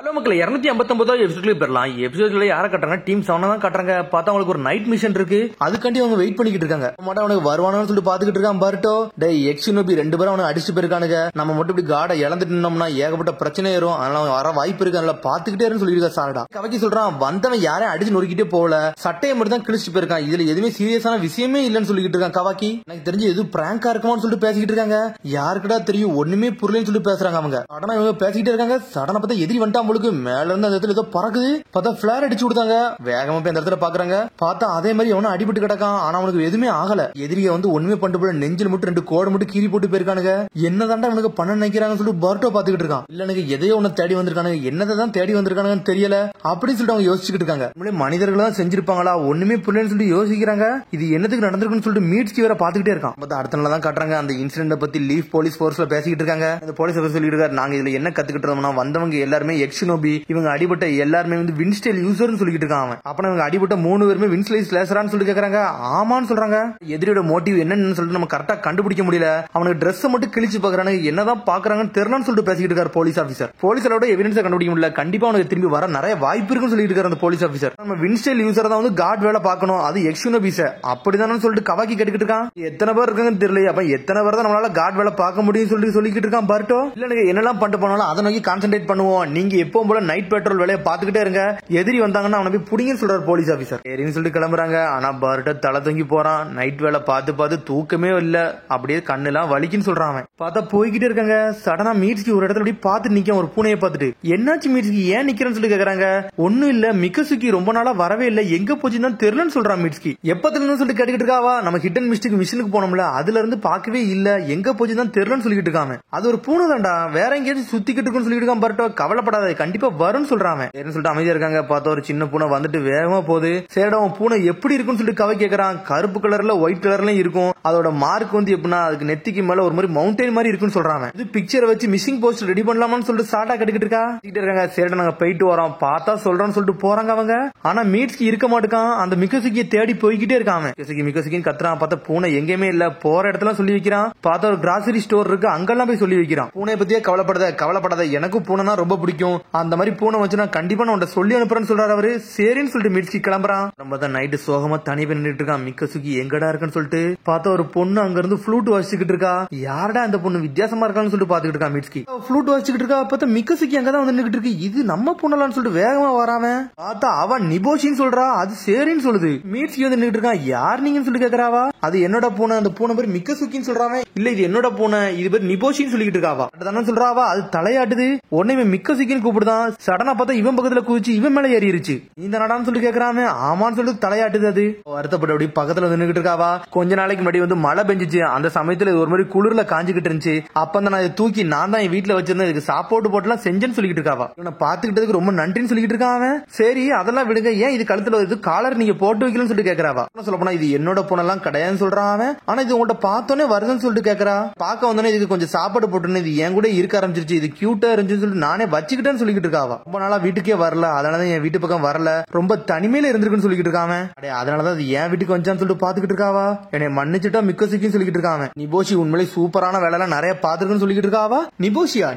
Hello மக்கள் 259 எபிசோட்ல பெறலாம். எபிசோட்ல யார கட்டுறாங்க? டீம் 7 தான் கட்டுறாங்க. பார்த்தா அவங்களுக்கு ஒரு நைட் மிஷன் இருக்கு. அதுக்காண்டி அவங்க வெயிட் பண்ணிக்கிட்டு இருக்காங்க. மட்டும் அவனுக்கு வருவானான்னு சொல்லிட்டு பாத்துக்கிட்டு இருக்கான் பர்ட்டோ. டேய் எக்ஸினோபி ரெண்டு பேரும் அவனை அடிச்சு போயிருக்கானுங்க. நம்ம மட்டும் இப்படி காடை இழந்துட்டு நின்னோம்னா ஏகப்பட்ட பிரச்சனை ஏறும். அதனால அவன் வர வாய்ப்பு இருக்கு. அதனால பாத்துக்கிட்டே இருந்து சொல்லிருக்கா சாரடா. கவக்கி சொல்றான் வந்தவன் யாரையும் அடிச்சு நொறுக்கிட்டே போகல, சட்டையை மட்டும் தான் கிழிச்சு போயிருக்கான். இதுல எதுவுமே சீரியஸான விஷயமே இல்லன்னு சொல்லிட்டு இருக்கான் கவாக்கி. எனக்கு தெரிஞ்சு எதுவும் பிராங்கா இருக்குமான்னு சொல்லிட்டு பேசிக்கிட்டு இருக்காங்க. யாருக்குடா தெரியும் ஒண்ணுமே புரியலன்னு சொல்லி பேசுறாங்க அவங்க. சடனா இவங்க பேசிக்கிட்டே இருக்காங்க. சடனா பார்த்தா எதிரி வந்துட்டா உங்களுக்கு மேல இருந்து அந்த இடத்துல ஏதோ பறக்குது. பார்த்தா பிளார் அடிச்சு விடுத்தாங்க. வேகமா போய் அந்த இடத்துல பாக்குறாங்க. பார்த்தா அதே மாதிரி அவனும் அடிபட்டு கிடக்கான். ஆனா அவனுக்கு எதுவுமே ஆகல. எதிரிய வந்து ஒண்ணுமே பண்ணிட்டு போல நெஞ்சில் மட்டும் 2 கோடு மட்டும் கீறி போட்டு போயிருக்கானுங்க. என்னதாண்டா அவனுக்கு பண்ண நினைக்கிறாங்கன்னு சொல்லிட்டு பர்ட்டோ பாத்துக்கிட்டு இருக்கான். இல்ல எனக்கு எதையோ ஒண்ணு தேடி வந்திருக்கானுங்க, என்னதான் தேடி வந்திருக்கானுங்கன்னு தெரியல அப்படின்னு சொல்லிட்டு அவங்க யோசிச்சுக்கிட்டு இருக்காங்க. மனிதர்கள் தான் செஞ்சிருப்பாங்களா ஒண்ணுமே புரியலன்னு சொல்லிட்டு யோசிக்கிறாங்க. இது என்னத்துக்கு நடந்திருக்குன்னு சொல்லிட்டு மீட்ஸ்கி வேற பாத்துக்கிட்டே இருக்கான். அடுத்த நாள் தான் காட்டுறாங்க. அந்த இன்சிடென்ட் பத்தி லீஃப் போலீஸ் போர்ஸ்ல பேசிக்கிட்டு இருக்காங்க. அந்த போலீஸ் சொல்லிட்டு இருக்காரு, நாங்க இதுல என்ன கத்துக்கிட்டு இருந்தோம்னா வந்தவங்க எல்லாருமே எக்ஸினோபி, இவங்க அடிபட்ட எல்லாருமே வந்து வின்ஸ்டைல் யூசர்னு சொல்லிட்டு இருக்காங்க. அப்ப இவங்க அடிபட்ட 3 பேருமே வின்ஸ்டைல் ஸ்லேஷரான்னு சொல்லி கேக்குறாங்க. ஆமான்னு சொல்றாங்க. எதிரியோட மோட்டிவ் என்னன்னு சொல்லிட்டு நம்ம கரெக்டா கண்டுபிடிக்க முடியல. அவனுக்கு ட்ரெஸ் மட்டும் கிழிச்சு பாக்குறாங்க. என்னதான் பாக்குறாங்கன்னு தெரியலன்னு சொல்லிட்டு பேசிக்கிட்டு இருக்காரு போலீஸ் ஆபீசர். போலீஸரோட எவிடன்ஸ் கண்டுபிடிக்க முடியல. கண்டிப்பா அவனுக்கு திரும்பி வர நிறைய வாய்ப்பு இருக்குன்னு சொல்லிட்டு இருக்காரு அந்த போலீஸ் ஆபீசர். நம்ம வின்ஸ்டைல் யூசர் தான் வந்து காட் வேலை பார்க்கணும், அது எக்ஸினோபிஸ அப்படிதானு சொல்லிட்டு கவாக்கி கேட்டுக்கிட்டு இருக்கான். எத்தனை பேர் இருக்காங்கன்னு தெரியல. அப்ப எத்தனை பேர் தான் நம்மளால காட் வேலை பார்க்க முடியும் சொல்லிக்கிட்டு இருக்கான் பர்ட்டோ. இல்ல எனக்கு என்னெல்லாம் பண்ணிட்டு போனாலும் அதை நோக்கி கான்சென்ட்ரேட் பண்ணுவோம். நீங்க எப்பவும் போல நைட் பெட்ரோல் வேலையை பாத்துக்கிட்டே இருங்க. எதிரி வந்தாங்கன்னா அவனை போய் புடிங்கன்னு சொல்றாரு போலீஸ் ஆபீசர். சரின்னு சொல்லிட்டு கிளம்புறாங்க. ஆனா பர்ட்டோ தலை தூங்கி போறான். நைட் வேலை பார்த்து தூக்கமே இல்ல. அப்படியே கண்ணெல்லாம் வலிக்குன்னு சொல்றான் அவன். பார்த்தா போய்கிட்டே இருக்காங்க. சடனா மீட்ஸ்கி ஒரு இடத்துல அப்படி பார்த்து நிக்க ஒரு பூனையை பார்த்துட்டு, என்னாச்சு மீட்ஸ்கி ஏன் நிக்கிறேன்னு சொல்லி கேக்குறாங்க. ஒண்ணும் இல்ல மிக்கசுக்கி ரொம்ப நாளா வரவே இல்ல, எங்க போச்சுன்னு தான் தெரியலன்னு சொல்றான் மீட்ஸ்கி. எப்பத்துல சொல்லிட்டு கேட்டுக்கிட்டு இருக்காவா. நம்ம ஹிட் அண்ட் மிஸ்டேக் மிஷனுக்கு போனோம்ல, அதுல இருந்து பார்க்கவே இல்ல, எங்க போச்சுன்னு தான் தெரியலன்னு சொல்லிட்டு இருக்காங்க. அது ஒரு பூனை தான்டா, வேற எங்கேயாச்சும் சுத்திக்கிட்டு இருக்குன்னு சொல்லிட்டு இருக்கான் பர்ட்டோ. கவலைப்படாத கண்டிப்பா வரும்னு சொல்றாங்க. சொல்லிட்டு அமைதியா இருக்காங்க. பார்த்தா ஒரு சின்ன பூனை வந்துட்டு வேகமா போகுது. சரிடா பூனை எப்படி இருக்குன்னு சொல்லிட்டு கவை கேக்குறான். கருப்பு கலர்ல ஒயிட் கலர்லயும் இருக்கும். அதோட மார்க் வந்து எப்படின்னா அதுக்கு நெத்திக்கு மேல ஒரு மாதிரி மவுண்டைன் மாதிரி இருக்குன்னு சொல்றாங்க. இது பிக்சரை வச்சு மிஸ்ஸிங் போஸ்ட் ரெடி பண்ணலாமான்னு சொல்லிட்டு சாட்டா கட்டிக்கிட்டு இருக்காங்க. சரிடா நாங்க போயிட்டு வரோம், பார்த்தா சொல்றோம்னு சொல்லிட்டு போறாங்க அவங்க. ஆனா மீட்ஸ்கி இருக்க மாட்டான். அந்த மிக்கசுக்கியை தேடி போய்கிட்டே இருக்கான். மிக்கசுக்கின்னு கத்துறான். பார்த்தா பூனை எங்கேயுமே இல்ல. போற இடத்துல சொல்லி வைக்கிறான். பார்த்தா ஒரு கிராசரி ஸ்டோர் இருக்கு, அங்கெல்லாம் போய் சொல்லி வைக்கிறான். பூனை பத்தியே கவலைப்படாத எனக்கு பூனைனா ரொம்ப பிடிக்கும். அந்த மாதிரி பூனை வச்சு நான் கண்டிப்பா நான் சொல்லி அனுப்புறேன்னு சொல்றாரு அவரு. சரின்னு சொல்லிட்டு மீட்ஸ்கி கிளம்புறான். நம்ம தான் நைட்டு சோகமா தனி பண்ணி நின்னுட்டு இருக்கான். மிக்கசுக்கி எங்கடா இருக்குன்னு சொல்லிட்டு பார்த்தா ஒரு பொண்ணு அங்க இருந்து ஃப்ளூட் வாசிச்சுக்கிட்டு இருக்கா. யாரடா அந்த பொண்ணு வித்தியாசமா இருக்கான்னு சொல்லிட்டு பாத்துக்கிட்டு இருக்கா மீட்ஸ்கி. ஃப்ளூட் வாசிச்சுக்கிட்டு இருக்கா. பார்த்தா மிக்கசுக்கி அங்கதான் வந்து நின்னுட்டு இருக்கு. இது நம்ம பொண்ணலான்னு சொல்லிட்டு வேகமா வராம பார்த்தா அவன் நிபோஷின்னு சொல்றா. அது சரின்னு சொல்லுது. மீட்ஸ்கி வந்து நின்னுட்டு இருக்கான். யார் நீங்கன்னு சொல்லி கேக்குறாவா. அது என்னோட பூனை, அந்த பூனை பேர் மிக்கசுக்கின்னு சொல்றாங்க. இல்ல இது என்னோட பூனை, இது பேர் நிபோஷின்னு சொல்லிட்டு இருக்காவா. அதானே சொல்றாவா. அது தலையாட்டுது. உடனே மிக்கசுக்கின்னு கூப்பிடுதான். சடனா பார்த்தா இவன் பக்கத்துல குதிச்சு இவன் மேல ஏறிடுச்சு. இந்த நடான்னு சொல்லி கேக்குறான். ஆமான்னு சொல்லிட்டு தலையாட்டுது. அது வருத்தப்பட்டு அப்படி பக்கத்துல நின்னுட்டு இருக்காவா. கொஞ்ச நாளைக்கு முன்னாடி வந்து மழை பெஞ்சிச்சு. அந்த சமயத்துல ஒரு மாதிரி குளிர்ல காஞ்சிக்கிட்டு இருந்துச்சு. அப்ப நான் இதை தூக்கி நான் தான் என் வீட்டுல வச்சிருந்தேன், இதுக்கு சாப்பாடு போட்டுலாம் செஞ்சேன்னு சொல்லிட்டு இருக்காவா. இவனை பாத்துக்கிட்டதுக்கு ரொம்ப நன்றின்னு சொல்லிட்டு இருக்கான். சரி அதெல்லாம் விடுங்க, ஏன் இது கழுத்துல வருது, காலர் நீங்க போட்டு வைக்கலன்னு சொல்லிட்டு கேக்குறாவா. சொல்ல போனா இது என்னோட பொண்ணெல்லாம் கிடையாதுன்னு சொல்றான். ஆனா இது உங்கள்ட்ட பார்த்தோன்னே வருதுன்னு சொல்லிட்டு கேக்குறா. பார்க்க வந்தோன்னே இதுக்கு கொஞ்சம் சாப்பாடு போட்டுன்னு இது என் கூட இருக்க ஆரம்பிச்சிருச்சு, இது கியூட்டா இருந்துச்சுன்னு சொல்லிட்டு நானே வச்சுக்கிட்டேன்னு சொல்லிட்டு இருக்காவா. ரொம்ப நாளா வீட்டுக்கே வரல, அதனாலதான் என் வீட்டு பக்கம் வரல, ரொம்ப தனிமையில இருந்திருக்குன்னு சொல்லிட்டு இருக்காம. அதனாலதான் அது என் வீட்டுக்கு வந்தான்னு சொல்லிட்டு பாத்துக்கிட்டு இருக்காவா. என்னை மன்னிச்சுட்டா மிக்கசுக்கின்னு சொல்லிட்டு இருக்காங்க. நிபோஷி உண்மையிலே சூப்பரான வேலை எல்லாம் நிறைய பாத்துருக்குன்னு சொல்லிட்டு இருக்காவா.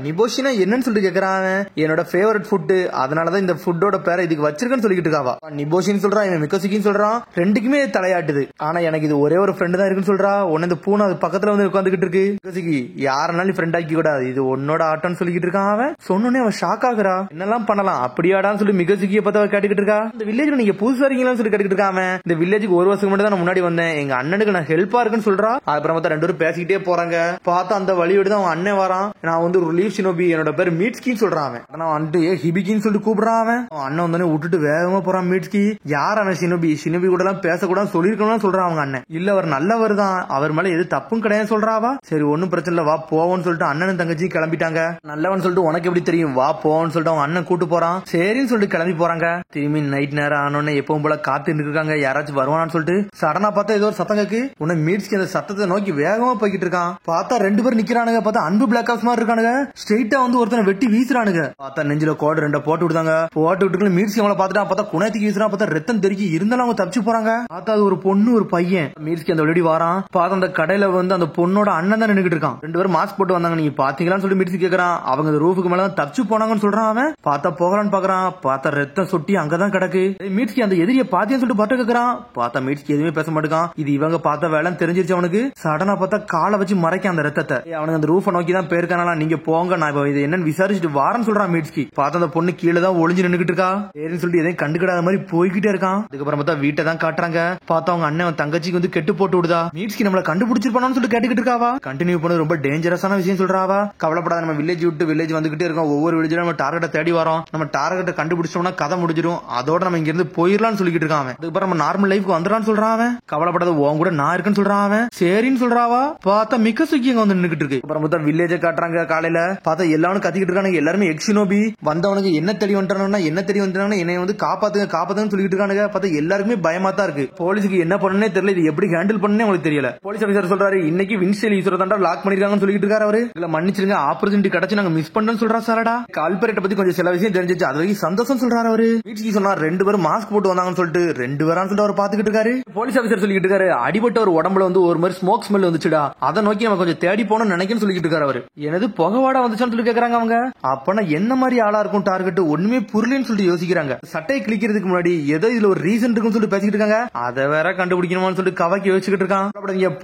நிபோஷினா என்னன்னு சொல்லிட்டு கேக்குறாங்க. என்னோட ஃபேவரட் ஃபுட், அதனாலதான் இந்த ஃபுட்டோட பேரை இதுக்கு வச்சிருக்கேன்னு சொல்லிட்டு இருக்காவா. நிபோஷின்னு சொல்றான், இவன் மிக்கசுக்கின்னு சொல்றான். ரெண்டுக்குமே தலையாட்டுது. ஆனா எனக்கு இது ஒரே ஒரு ஃப்ரெண்ட் தான் இருக்குன்னு சொல்றா. உன்ன இந்த பூனை அது பக்கத்துல வந்து உட்காந்துக்கிட்டு இருக்கு. மிக்கசுக்கி யாருனாலும் ஃப்ரெண்ட் ஆக்கி கூடாது, இது உன்னோட ஆட்டம்னு சொல்லிட்டு இருக்கான். அவன் சொன்னோன்னே அவன் ஷாக் ஆகுறா. என்னெல்லாம் பண்ணலாம் அப்படியாடான்னு சொல்லி மிக்கசுக்கிய பார்த்தா கேட்டுக்கிட்டு இருக்கா. இந்த வில்லேஜ்ல நீங்க புதுசா இருக்கீங்களான்னு சொல்லி கேட்டுக்கிட்டு இருக்காம. இந்த வில்லேஜுக்கு ஒரு வருஷம் மட்டும் தான் நான் முன்னாடி வந்தேன், எங்க அண்ணனுக்கு நான் ஹெல்ப்பா இருக்குன்னு சொல்றா. அப்புறம் பார்த்தா 2 பேரும் பேசிக்கிட்டே போறாங்க. பார்த்தா அந்த வழியோடு தான் அவன் அண்ணன் வரான். நான் வந்து ஒரு லீவ் ஷினோபி, என்னோட பேர் மீட்ஸ்கின்னு சொல்றான். நான் வந்துட்டு ஹிபிகின்னு சொல்லிட்டு கூப்பிடுறான். அவன் அண்ணன் வந்தோடனே விட்டுட்டு வேகமா போறான். மீட்ஸ்கி யார் அவன் ஷினோபி கூட எல்லாம் பேசக்கூடாது சொல்லிருக்கணும்னு சொல்றான் அவங்க அண்ணன். இல்ல அவர் நல்லவர் தான், அவர் மேல எது தப்பும் கிடையாது சொல்றாவா. சரி ஒன்னும் பிரச்சனை இல்ல வா போவோம்னு சொல்லிட்டு அண்ணனும் தங்கச்சி கிளம்பிட்டாங்க. நல்லவன் சொல்லிட்டு உனக்கு எப்படி தெரியும், வா போவோம்னு சொல்லிட்டு அவங்க அண்ணன் கூட்டு போறான். சரின்னு சொல்லிட்டு கிளம்பி போறாங்க. திரும்பி நைட் நேரம் ஆனோன்னு எப்பவும் போல காத்து இருக்காங்க, யாராச்சும் வருவானான்னு சொல்லிட்டு. சடனா பார்த்தா ஏதோ ஒரு சத்தம் கேக்கு. உன்னை மீட்ஸ்கி அந்த சத்தத்தை நோக்கி வேகமா போய்கிட்டு இருக்கான். பார்த்தா 2 பேர் நிக்கிறானுங்க. பார்த்தா அன்பு பிளாக் ஹவுஸ் மாதிரி இருக்கானுங்க. ஸ்ட்ரெயிட்டா வந்து ஒருத்தனை வெட்டி வீசுறானுங்க. பார்த்தா நெஞ்சில கோடு 2 போட்டு விடுதாங்க. போட்டு விட்டு மீட்ஸ்கி அவங்கள பார்த்துட்டா. பார்த்தா குணத்துக்கு வீசுறான். பார்த்தா ரத்தம் தெறிக்கி இருந்தாலும் அவங்க தப்பிச்சு போறாங்க. பார்த்தா அது ஒரு பொண்ணு ஒரு பையன். மீட்ஸ்கி அந்த வெளியே வாரான். பார்த்தா அந்த கடையில வந்து அந்த பொண்ணோட அண்ணன் தான் நின்னுட்டு இருக்கான். 2 பேரும் மாஸ்க் போட்டு வந்தாங்க. நீங்க பாத்தீங்களான்னு சொல்லி மீட்ஸ்கி கேக்குறான். அவங்க அந்த ரூஃபுக்கு மேல தப்பிச்சு போனாங்கன்னு சொல்றான். சொல்றான் அவன். பார்த்தா போகலான்னு பாக்குறான். பார்த்தா ரத்தம் சொட்டி அங்கதான் கிடக்கு. மீட்ஸ்கி அந்த எதிரியை பாத்தியா சொல்லிட்டு பட்ட கேக்குறான். பார்த்தா மீட்ஸ்கி எதுவுமே பேச மாட்டேங்கான். இது இவங்க பார்த்த வேலைன்னு தெரிஞ்சிருச்சு அவனுக்கு. சடனா பார்த்தா காலை வச்சு மறைக்க அந்த ரத்தத்தை. அவனுக்கு அந்த ரூஃபை நோக்கி தான் போயிருக்கானா. நீங்க போங்க, நான் இது என்னன்னு விசாரிச்சுட்டு வாரன்னு சொல்றான் மீட்ஸ்கி. பார்த்தா அந்த பொண்ணு கீழே தான் ஒளிஞ்சு நின்னுகிட்டு இருக்கா. சரின்னு சொல்லிட்டு எதையும் கண்டுக்கிடாத மாதிரி போய்கிட்டே இருக்கான். அதுக்கப்புறம் பார்த்தா வீட்டை தான் காட்டுறாங்க. பார்த்தா அவங்க அண்ணன் தங்கச்சிக்கு வந்து கெட்டு போட்டு விடுதா. மீட்ஸ்கி நம்மள கண்டுபிடிச்சிருப்பானு சொல்லிட்டு கேட்டுக்கிட்டு இருக்காவா. கண்டினியூ பண்ண ரொம்ப டேஞ்சரஸான விஷயம் சொல்றாவா. கவலைப்படாத, நம்ம வில்லேஜ் விட்டு வில்லேஜ் வந்துகிட்டே இருக்கோம். ஒவ்வொரு வில்லேஜ்ல நம்ம டார்கெட்டை தேடி வரோம். நம்ம டார்கெட்டை கண்டுபிடிச்சோம்னா கதை முடிஞ்சிடும். அதோட நம்ம இங்க இருந்து போயிடலாம்னு சொல்லிட்டு இருக்கான். அதுக்கப்புறம் நம்ம நார்மல் லைஃப்க்கு வந்துடான்னு சொல்றான் அவன். கவலைப்படாத, உன் கூட நான் இருக்குன்னு சொல்றான் அவன். சரின்னு சொல்றாவா. பார்த்தா மிக்கசுகி அங்க வந்து நின்னுகிட்டு இருக்கு. அப்புறம் பார்த்தா வில்லேஜை காட்டுறாங்க. காலையில பார்த்தா எல்லாரும் கத்திக்கிட்டு இருக்கானுங்க. எல்லாருமே எக்ஸினோபி வந்தவனுக்கு என்ன தெரிய வந்துட்டானா என்னை வந்து காப்பாத்துன்னு சொல்லிட்டு இருக்கானுங்க. பார்த்தா எல்லாருக்குமே பயமா தான் இருக்கு. போலீஸுக்கு என்ன பண்ணனே தெரியல. இது எப்படி ஹேண்டில் பண்ணனே உங்களுக்கு தெரியல. போலீஸ் ஆபீசர் சொல்றாரு, இன்னைக்கு வின்ஸ்டேல் யூசரை தாண்டா லாக் பண்ணிருக்காங்கன்னு சொல்லிட்டு இருக்காரு அவரு. இல்ல மன்னிச்சிருங்க, ஆப்பர்ச்சுனிட்டி கிடைச்சு நாங்க மிஸ் பண்ணோம்னு சொல்றா சாரடா. கால்பரேட்டை பத்தி கொஞ்சம் சில விஷயம் தெரிஞ்சிச்சு, அது வரைக்கும் சந்தோஷம் சொல்றாரு அவரு. வீட்டுக்கு சொன்னா 2 பேரும் மாஸ்க் போட்டு வந்தாங்கன்னு சொல்லிட்டு 2 பேரான்னு சொல்லிட்டு அவர் பாத்துக்கிட்டு இருக்காரு. போலீஸ் ஆபீசர் சொல்லிட்டு இருக்காரு, அடிபட்ட ஒரு உடம்புல வந்து ஒரு மாதிரி ஸ்மோக் ஸ்மெல் வந்துச்சுடா, அதை நோக்கி நம்ம கொஞ்சம் தேடி போனோம்னு நினைக்கிறேன்னு சொல்லிட்டு இருக்காரு அவரு. எனது புகவாடா வந்துச்சான்னு சொல்லி கேக்குறாங்க அவங்க. அப்பனா என்ன மாதிரி ஆளா இருக்கும் டார்கெட், ஒண்ணுமே புரியலன்னு சொல்லிட்டு யோசிக்கிறாங்க. சட்டையை கிளிக்கிறதுக்கு முன்னாடி ஏதோ இதுல ஒரு ரீசன் இருக்குன்னு சொல்லிட்டு பேசிக்கிட்டு இருக்காங்க. அதை வேற கண்டுபிடிக்கணும்னு சொல்லிட்டு கவாக்கி யோசிச்சுட்டு இருக்கான்.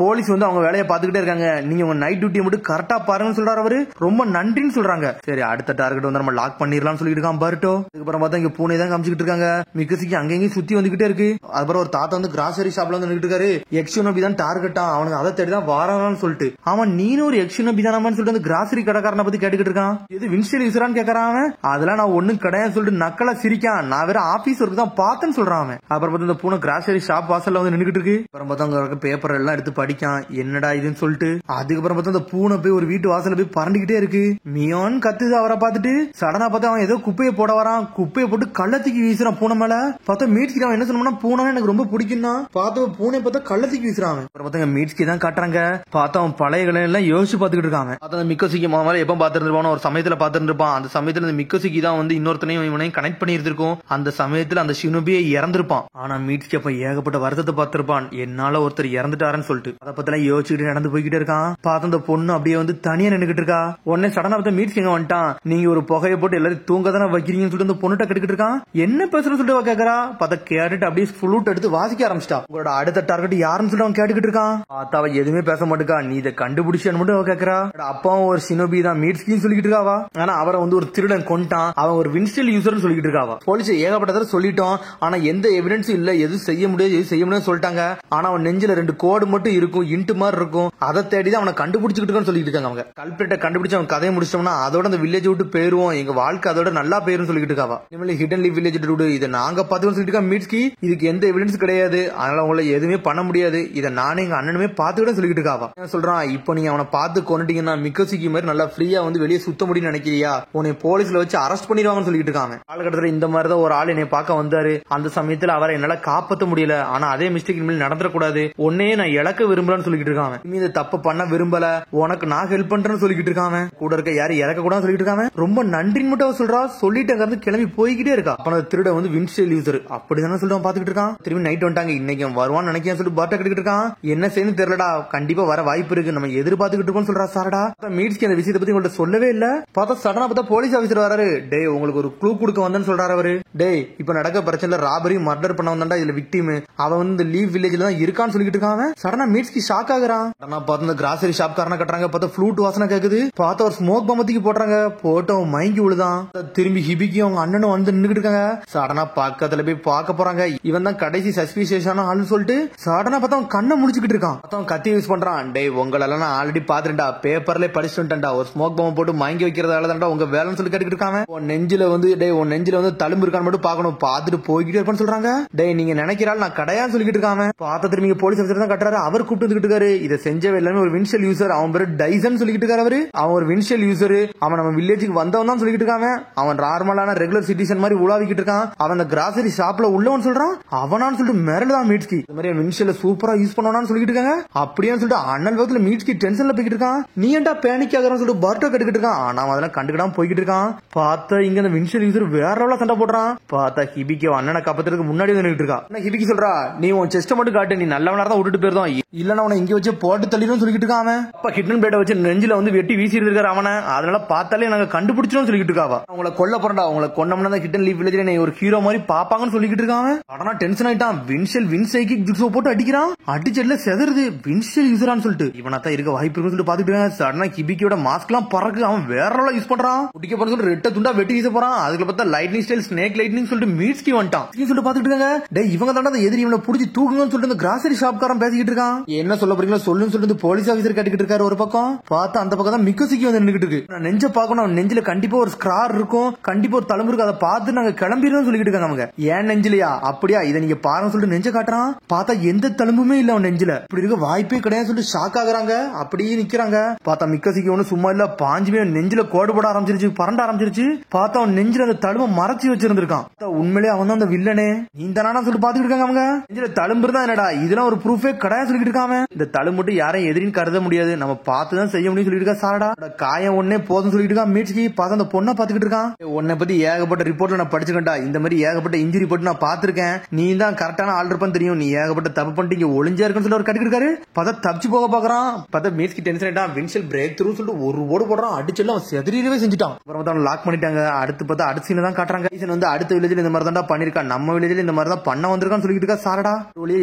போலீஸ் வந்து அவங்க வேலையை பாத்துக்கிட்டே இருக்காங்க. நீங்க உங்க நைட் டியூட்டியை மட்டும் கரெக்டா பாருங்கன்னு சொல்றாரு அவரு. ரொம்ப நன்றின்னு சொல்றாங்க. சரி, அடுத்த டார்கெட் வந்து நம்ம லாக் பண்ணிடலாம்னு சொல்லிட்டு இருக்கான் பர்ட்டோ. அதுக்கப்புறம் பார்த்தா இங்க பூனை தான் காமிச்சிட்டு இருக்காங்க. மிக்கசிக்கு அங்கேயும் சுத்தி வந்துகிட்டே இருக்கு. அதுக்கப்புறம் ஒரு தாத்தா வந்து கிராசரி ஷாப்ல வந்து நின்னுட்டு இருக்காரு. எக்ஸினோபி தான் டார்கெட்டா, அவனுக்கு அதை தேடி தான் வாரான்னு சொல்லிட்டு. அவன் நீனும் ஒரு எக்ஸினோபி தானு சொல்லிட்டு அந்த கிராசரி கடைக்காரனை பத்தி கேட்டுக்கிட்டு இருக்கான். இது வின்ஸ்டேல் யூசரான்னு கேக்குறான். அதெல்லாம் நான் ஒண்ணும் கிடையாது சொல்லிட்டு நக்கலா சிரிக்கான். நான் வேற ஆபீஸ் ஒர்க் தான் பார்த்தேன்னு சொல்றான். அப்புறம் பார்த்தா இந்த பூனை கிராசரி ஷாப் வாசல்ல வந்து நின்னுட்டு இருக்கு. அப்புறம் பார்த்தா அங்க பேப்பர் எல்லாம் எடுத்து படிக்கான், என்னடா இதுன்னு சொல்லிட்டு. அதுக்கப்புறம் பார்த்தா அந்த பூனை போய் ஒரு வீட்டு வாசல்ல போய் பறந்துகிட்டே இருக்கு. மியோன் கத்துது அவரை பார்த்துட்டு. சடனா பார்த்தா அவன் ஏதோ குப்பையை போட வரான். குப்பையை போட்டு கள்ளத்துக்கு வீசுறான் பூனை மேல. பார்த்தா மீட்ஸ்கி அவன் என்ன சொன்னா, பூனை எனக்கு ரொம்ப பிடிக்கும் தான். பார்த்தா பூனை பார்த்தா கள்ளத்துக்கு வீசுறான். அப்புறம் பார்த்தா மீட்ஸ்கி தான் காட்டுறாங்க. பார்த்தா அவன் பழைய எல்லாம் யோசிச்சு பார்த்துக்கிட்டு இருக்காங்க. பார்த்தா மிக்கோசிக்கு முதல்ல எப்ப பார்த்துருப்பான், ஒரு சமயத்துல பார்த்துட்டு இருப்பான். அந்த சமயத்துல இந்த மிக்கோசிக்கு தான் வந்து இன்னொருத்தனையும் இவனையும் கனெக்ட் பண்ணி இருந்திருக்கும். அந்த சமயத்துல அந்த ஷினோபியை இறந்திருப்பான். ஆனா மீட்ஸ்கி அப்ப ஏகப்பட்ட வருத்தத்தை பார்த்திருப்பான், என்னால ஒருத்தர் இறந்துட்டாருன்னு சொல்லிட்டு. அதை பத்தி யோசிச்சுட்டு நடந்து போய்கிட்டே இருக்கான். பார்த்த அந்த பொண்ணு அப்படியே வந்து தனியா நின்னுகிட்டு இருக்கா. உடனே சடனா பார்த்து மீட்ஸ்கி எங்க வந்துட்டான். நீங்க ஒரு புகையை போட்டு எல்லாரும் தூங்க தானே வைக்கிறீங்கன்னு சொல்லிட்டு அந்த பொண்ணுட்ட கேட்டுக்கிட்டு இருக்கான். என்ன பேசுறன்னு சொல்லிட்டு கேக்குறா. பார்த்தா கேட்டுட்டு அப்படியே ஃப்ளூட் எடுத்து வாசிக்க ஆரம்பிச்சிட்டா. உங்களோட அடுத்த டார்கெட் யாருன்னு சொல்லிட்டு அவன் கேட்டுக்கிட்டு இருக்கான். பார்த்தா அவ எதுவுமே பேச மாட்டுக்கா. நீ இதை கண்டுபிடிச்சான்னு மட்டும் அவ கேக்குறா. அப்பாவும் ஒரு ஷினோபி தான் மீட்ஸ்கின்னு சொல்லிட்டு இருக்காவா. ஆனா அவரை வந்து ஒரு திருடன் கொண்டான், அவன் ஒரு வின்ஸ்டேல் யூசர்னு சொல்லிட்டு இருக்காவா. போலீஸ் ஏகப்பட்டதை சொல்லிட்டோம், ஆனா எந்த எவிடன்ஸும் இல்ல, எதுவும் செய்ய முடியாது எது செய்ய முடியாது சொல்லிட்டாங்க. ஆனா அவன் நெஞ்சில 2 கோடு மட்டும் இருக்கும், இன்ட்டு மாதிரி இருக்கும். அதை தேடி தான் அவனை கண்டுபிடிச்சிட்டு சொல்லிட்டு இருக்காங்க அவங்க. கல்பிரேட்டை கண்டுபிடிச்சு அவன் கதையை முடிச்சிட்டோம்னா அதோட அந்த வில்லேஜ் விட்டு போயிருவோம், எங்க வாழ்க்கை அதோட நல்லா போயிரும் சொல்லிட்டு இருக்காவா. இனிமேல் ஹிடன் லீவ் வில்லேஜ் விட்டு இதை நாங்க பாத்துக்கணும் சொல்லிட்டு இருக்கா மீட்ஸ்கி. இதுக்கு எந்த எவிடன்ஸ் கிடையாது, அதனால உங்களை எதுவுமே பண்ண முடியாது, இதை நானே எங்க அண்ணனுமே பாத்துக்கிட்டு சொல்லிட்டு இருக்காவா. சொல்றான், இப்போ நீங்க அவனை பார்த்து கொண்டுட்டீங்கன்னா மிக்கோசிக்கு மாதிரி நல்லா ஃப்ரீயா வந்து வெளியே சுத்த முடியும்னு நினைக்கிறியா, உன்னை போலீஸ்ல வச்சு அரெஸ்ட் பண்ணிடுவாங்கன்னு சொல்லிட்டு இருக்காங்க. காலகட்டத்தில் இந்த மாதிரி தான் ஒரு ஆள் என்னை பார்க்க வந்தாரு. அந்த சமயத்துல அவரை என்னால காப்பாற்ற முடியல, ஆனா அதே மிஸ்டேக் இனிமேல் நடந்துடக்கூடாது, உன்னையே நான் இழக்க விரும்பலன்னு சொல்லிட்டு இருக்காங்க. இந்த தப்பு பண்ண விரும்பல, உனக்கு நான் ஹெல்ப் பண்றேன்னு சொல்லிட்டு இருக்காங்க. கூட இருக்க யாரும் இறக்க கூடாதுன்னு சொல்லிட்டு இருக்காங்க. ரொம்ப நன்றின்னு மட்டும் சொல்றா. சொல்லிட்டு அங்க இருந்து கிளம்பி போய்கிட்டே இருக்கா. அப்ப திருட வந்து வின்ஸ்டேல் யூசர் அப்படிதானே சொல்லிட்டு பாத்துக்கிட்டு இருக்கான். திரும்பி நைட் வந்துட்டாங்க. இன்னைக்கு வருவான்னு நினைக்கிறேன் சொல்லிட்டு பாட்ட கட்டிக்கிட்டு இருக்கான். என்ன செய்யணும் தெரியலடா, கண்டிப்பா வர வாய்ப்பு இருக்கு, நம்ம எதிர்பார்த்துக்கிட்டு இருக்கோம் சொல்றா சாரடா. மீட்ஸ்கி அந்த விஷயத்தை பத்தி உங்கள்ட்ட சொல்லவே இல்ல. பார்த்தா சடனா பார்த்தா போலீஸ் ஆபீசர் வராரு. டே உங்களுக்கு ஒரு க்ளூ கொடுக்க வந்தேன்னு சொல்றாரு அவரு. டே இப்ப நடக்க பிரச்சனை ராபரி மர்டர் பண்ண வந்தாண்டா இதுல விக்டிம், அவன் வந்து லீவ் வில்லேஜ்ல தான் இருக்கான்னு சொல்லிட்டு இருக்காங்க. சடனா மீட்ஸ்கி ஷாக் ஆகுறான். பார்த்து இந்த கிராசரி ஷாப் காரனை கட்டுறாங்க. பார்த்தா ஃப்ளூட் வாசனை கேக்குது. பார்த்தா ஒரு ஸ்மோக் பம்பத்துக்கு போடுறாங்க. போட்டு அவன் மயங்கி விழுதான். திரும்பி ஹிபிக்கு அவங்க அண்ணனும் வந்து நின்னுட்டு இருக்காங்க. சடனா பக்கத்துல போய் பார்க்க போறாங்க. இவன் தான் கடைசி சஸ்பிஷியஸான ஆள்னு சொல்லிட்டு சடனா பார்த்தா அவன் கண்ணை முடிச்சுக்கிட்டு இருக்கான். அவன் கத்தி யூஸ் பண்றான். டே உங்களெல்லாம் நான் ஆல்ரெடி பாத்துட்டா, பேப்பர்ல படிச்சுட்டா, ஒரு ஸ்மோக் பம்பை போட்டு மயங்கி வைக்கிறதால தான்டா உங்க வேலைன்னு சொல்லி கேட்டுக்கிட்டு இருக்காங்க. உன் நெஞ்சில வந்து டே உன் நெஞ்சில வந்து தழும்பு இருக்கான்னு மட்டும் பாக்கணும், பாத்துட்டு போய்கிட்டே இருப்பான்னு சொல்றாங்க. டே நீங்க நினைக்கிறாள் நான் கடையான்னு சொல்லிட்டு இருக்காங்க. பார்த்த திரும்பி போலீஸ் ஆஃபீஸர் தான் கட்டுறாரு. அவர் கூப்பிட்டு வந்துட்டு இருக்காரு. இதை செஞ்சவே எல்லாமே ஒரு வின்ஸ்டேல் யூசர், அவன் பேரு டைசன் சொல்லிட்டு இருக்காரு. அவரு அவன் ஒரு வின்ஸ்டேல் யூசர், அவன் நம்ம வில்லேஜுக்கு வந்தவன் தான் சொல்லிட்டு இருக்காங்க. அவன் நார்மலான ரெகுலர் சிட்டிசன் மாதிரி உலாவிக்கிட்டு இருக்கான். அவன் அந்த கிராசரி ஷாப்ல உள்ளவன் சொல்றான், அவனான்னு சொல்லிட்டு மிரளுதான் மீட்ஸ்கி. இந்த மாதிரி வின்ஸ்டேல சூப்பரா யூஸ் பண்ணவான்னு சொல்லிட்டு இருக்காங்க. அப்படியே சொல்லிட்டு அண்ணல் வகத்துல மீட்ஸ்கி டென்ஷன்ல போய்கிட்டு இருக்கான். நீ ஏன்டா பேனிக் ஆகுறான்னு சொல்லிட்டு பர்ட்டோ கட்டுக்கிட்டு இருக்கான். ஆனா அதெல்லாம் கண்டுக்கிடாம போய்கிட்டு இருக்கான். பார்த்தா இங்க அந்த வின்ஸ்டேல் யூசர் வேற லெவல்ல சண்டை போடுறான். பார்த்தா ஹிபிக்கு அண்ணனை காப்பாத்துறதுக்கு முன்னாடி வந்துட்டு இருக்கா. ஹிபிக்கு சொல்றா, நீ உன் செஸ்ட மட்டும் காட்டு, நீ நல்லவனா தான் விட்டுட்டு போயிருந்தோம், இல்லன்னா அவனை இங்க வச்சு போட்டு தள்ளிடும் சொல்லிட்டு இருக்கான். அவன் அப்ப ஹிட்டன் பிளேட வச்சு நெஞ்சில வந்து வெட்டி வீசி இருக்காரு அவனை. அதனால பார்த்தாலே நாங்க கண்டுபிடிச்சோம் சொல்லி சொல்லிட்டு இருக்காவா. அவங்கள கொல்ல போறா, அவங்கள கொன்னோம்னா தான் ஹிடன் லீஃப் வில்லேஜ்ல ஒரு ஹீரோ மாதிரி பாப்பாங்கன்னு சொல்லிட்டு இருக்காங்க. ஆனா டென்ஷன் ஆயிட்டான். வின்ஷெல் வின்சைக்கு ஜுட்ஸோ போட்டு அடிக்கிறான். அடிச்சட்ல செதறுது. வின்ஷெல் யூசரான்னு சொல்லிட்டு இவனா தான் இருக்க வாய்ப்பு இருக்குன்னு சொல்லிட்டு பாத்துட்டு சடனா கிபிக்கியோட மாஸ்க் எல்லாம் பறக்கு. அவன் வேற லெவல்ல யூஸ் பண்றான். குடிக்க போற சொல்லிட்டு ரெட்ட துண்டா வெட்டி வீச போறான். அதுக்கு பார்த்தா லைட்னிங் ஸ்டைல் ஸ்னேக் லைட்னிங் சொல்லிட்டு மீட்ஸ்கி வந்துட்டான் சொல்லிட்டு பாத்துட்டு இருக்காங்க. டேய் இவங்க தாண்டா எதிரி, இவனை புடிச்சு தூக்குங்கன்னு சொல்லிட்டு இந்த கிராசரி ஷாப்காரன் பேசிக்கிட்டு இருக்கான். என்ன சொல்ல போறீங்களா சொல்லுன்னு சொல்லிட்டு போலீஸ் ஆபீசர் கட்டிக்கிட்டு இருக்காரு. ஒரு பக்கம் பார்த்தா அந்த பக்கம் தான் மிக்கோசிக்கி வந்து நின்னுட்டு இருக்கு. நான் நெஞ்ச பாக்கணும், அவன் நெஞ்சில கண்டிப்பா ஒரு ஸ்கிரார் இருக்கும், கண்டிப்பா ஒரு தழும்பு இருக்கும். அதை பார்த்து நாங்க கிளம்பிடுறோம் சொல்லிட்டு இருக்காங்க. அவங்க ஏன் நெஞ்சிலையா அப்படியா இதை நீங்க பாருங்க சொல்லிட்டு நெஞ்ச காட்டுறான். பார்த்தா எந்த தழும்புமே இல்ல அவன் நெஞ்சில. இப்படி இருக்க வாய்ப்பே கிடையாது சொல்லிட்டு ஷாக் ஆகுறாங்க. அப்படியே நிக்கிறாங்க. பார்த்தா மிக்கோசிக்கி ஒண்ணு சும்மா இல்ல, பாஞ்சுமே நெஞ்சில கோடு போட ஆரம்பிச்சிருச்சு, பரண்ட ஆரம்பிச்சிருச்சு. பார்த்தா அவன் நெஞ்சில அந்த தழும்பை மறைச்சு வச்சிருந்திருக்கான். உண்மையிலே அவன் தான் அந்த வில்லனே நீ தானா சொல்லிட்டு பாத்துட்டு இருக்காங்க. அவங்க நெஞ்சில தழும்பு தான் என்னடா இதெல்லாம் ஒரு ப்ரூஃபே கிடையாது சொல்லிட்டு இருக்காங்க. இந்த தழும்பு மட்டும் யாரையும் எதிரின்னு கருத முடியாது, நம்ம பார்த்துதான் செய்ய முடியும் சொல்லிட்டு இருக்கா. சாரடா காயம் ஒன்னே போதும் சொல்லிட்டு இருக்கான். மீட்ஸ்கி பார்த்தா அந்த பொண்ணை பாத்துக்கிட்டு இருக்கான். உன்னை பத்தி ஏகப்பட்ட ரிப்போர்ட்ல நான் படிச்சுக்கண்டா, இந்த மாதிரி ஏகப்பட்ட இன்ஜுரி போட்டு நான் பாத்திருக்கேன், நீ தான் கரெக்டான ஆள் இருப்பான்னு தெரியும், நீ ஏகப்பட்ட தப்பு பண்ணிட்டு இங்க ஒளிஞ்சா இருக்குன்னு சொல்லி அவர் கட்டிக்கிட்டு பார்த்தா தப்பிச்சு போக பாக்குறான். பார்த்தா மீட்ஸ்கி டென்ஷன் ஆயிட்டான். வின்ஷெல் பிரேக் த்ரூ சொல்லிட்டு ஒரு ஓடு போடுறான். அடிச்செல்லாம் அவன் செதறியவே செஞ்சுட்டான். அப்புறம் லாக் பண்ணிட்டாங்க. அடுத்து பார்த்தா அடுத்த சீன் தான் காட்டுறாங்க. வந்து அடுத்த வில்லேஜ்ல இந்த மாதிரி தான் பண்ணிருக்கான், நம்ம வில்லேஜ்ல இந்த மாதிரி தான் பண்ண வந்திருக்கான்னு சொல்லிட்டு இருக்கா. சாரடா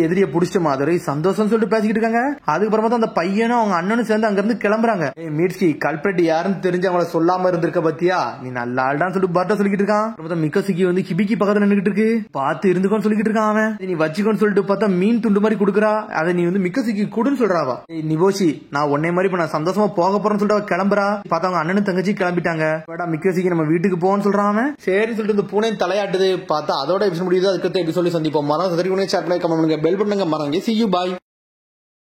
எதிரியை புடிச்ச மாதிரி சந்தோஷம் சொல்லிட்டு பேசிக்கிட்டு இருக்காங்க. அதுக்கப்புறமா தான் அந்த பையனும் அவங்க அண்ணனும் சேர்ந்து அங்க இருந்து கிளம்புறாங்க. மீட்ஸ்கி கல்பிரேட் யாருன்னு தெரிஞ்சு அவங்கள சொல்லாம இருந்திருக்க பத்தியா, நீ நல்லா ஆள்டான்னு சொல்லிட்டு பர்ட்டா சொல்லிட்டு இருக்கான். மிக்கோசிக்கி வந்து ஹிபிக்கி பக்கத்துல நின்னுட்டு இருக்கு. பார்த்து இருந்துக்கோன்னு சொல்லிட்டு இருக்கான். அவன் நீ வச்சுக்கோன்னு சொல்லிட்டு பார்த்தா மீன் துண்டு மாதிரி கொடுக்குறா. அதை நீ வந்து மிக்கோசிக்கி குடுன்னு சொல்றாவா. நிவோஷி நான் உன்னை மாதிரி இப்ப நான் சந்தோஷமா போக போறேன்னு சொல்லிட்டு கிளம்புறா. பார்த்தா அவங்க அண்ணனும் தங்கச்சி கிளம்பிட்டாங்க. மிக்கோசிக்கி நம்ம வீட்டுக்கு போன்னு சொல்றான். சரி சொல்லிட்டு இந்த பூனை தலையாட்டுது. பார்த்தா அதோட எபிசோட் முடியுது. அதுக்கு எபிசோட் சந்திப்போம். மரம் சதறி கமெண்ட் பண்ணுங்க, பெல் பண்ணுங்க, மறங்க. See you, bye.